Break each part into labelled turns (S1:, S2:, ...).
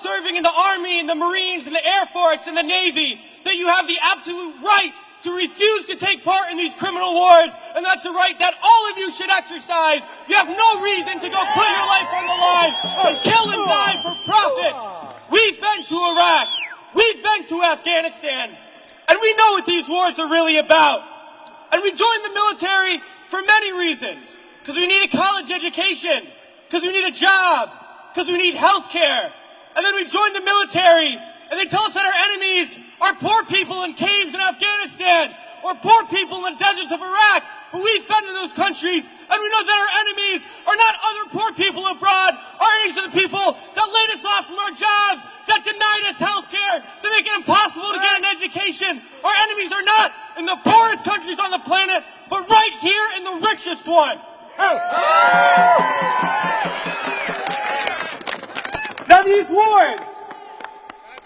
S1: serving in the Army, and the Marines, and the Air Force, and the Navy, that you have the absolute right to refuse to take part in these criminal wars, and that's a right that all of you should exercise. You have no reason to go put your life on the line and kill and die for profit. We've been to Iraq, we've been to Afghanistan, and we know what these wars are really about. And we joined the military for many reasons. Because we need a college education, because we need a job, because we need health care. And then we joined the military, and they tell us that our enemies are poor people in caves in Afghanistan, or poor people in the deserts of Iraq. But we've been to those countries, and we know that our enemies are not other poor people abroad. Our enemies are the people that laid us off from our jobs, that denied us health care, that make it impossible to get an education. Our enemies are not in the poorest countries on the planet, but right here in the richest one. Now these wars,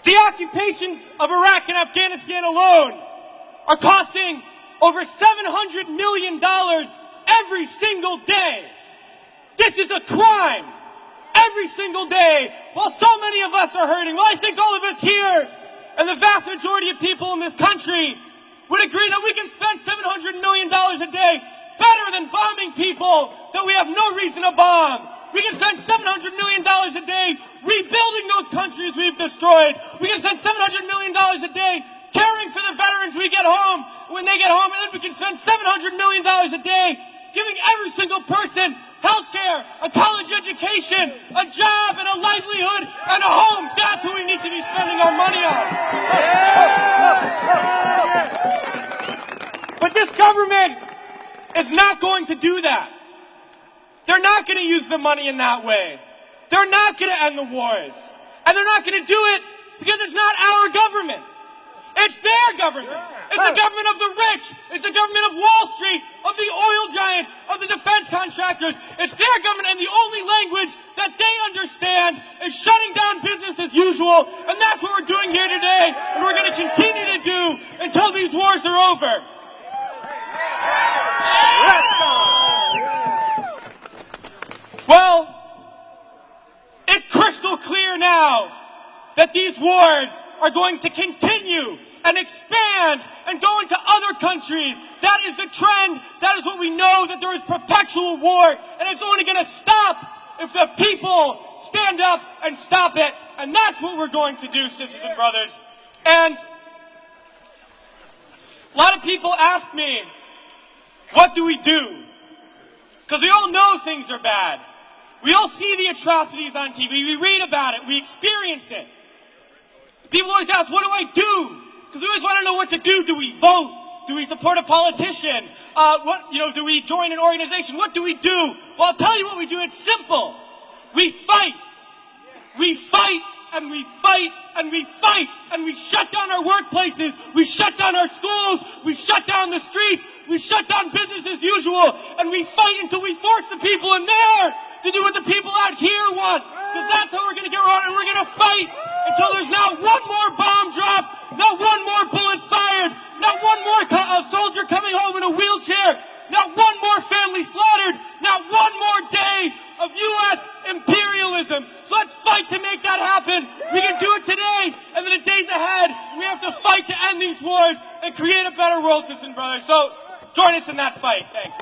S1: the occupations of Iraq and Afghanistan alone, are costing over $700 million every single day. This is a crime. Every single day, while so many of us are hurting. Well, I think all of us here, and the vast majority of people in this country, would agree that we can spend $700 million a day better than bombing people that we have no reason to bomb. We can spend $700 million a day rebuilding those countries we've destroyed. We can spend $700 million a day caring for the veterans we get home when they get home. And then we can spend $700 million a day giving every single person health care, a college education, a job, and a livelihood, and a home. That's what we need to be spending our money on. But this government is not going to do that. They're not going to use the money in that way. They're not going to end the wars. And they're not going to do it because it's not our government. It's their government. It's the government of the rich. It's the government of Wall Street, of the oil giants, of the defense contractors. It's their government, and the only language that they understand is shutting down business as usual. And that's what we're doing here today, and we're going to continue to do until these wars are over. Well, it's crystal clear now that these wars are going to continue and expand and go into other countries. That is the trend. That is what we know, that there is perpetual war, and it's only going to stop if the people stand up and stop it. And that's what we're going to do, sisters and brothers. And a lot of people ask me, what do we do? Because we all know things are bad. We all see the atrocities on TV. We read about it. We experience it. People always ask, what do I do? Because we always want to know what to do. Do we vote? Do we support a politician? Do we join an organization? What do we do? Well, I'll tell you what we do. It's simple. We fight. We fight, and we fight, and we fight, and we shut down our workplaces. We shut down our schools. We shut down the streets. We shut down business as usual. And we fight until we force the people in there to do what the people out here want. Because that's how we're going to get around, and we're going to fight until there's not one more bomb drop, not one more bullet fired, not one more soldier coming home in a wheelchair, not one more family slaughtered, not one more day of U.S. imperialism. So let's fight to make that happen. We can do it today, and then the days ahead, we have to fight to end these wars and create a better world, sisters and brothers. So join us in that fight. Thanks.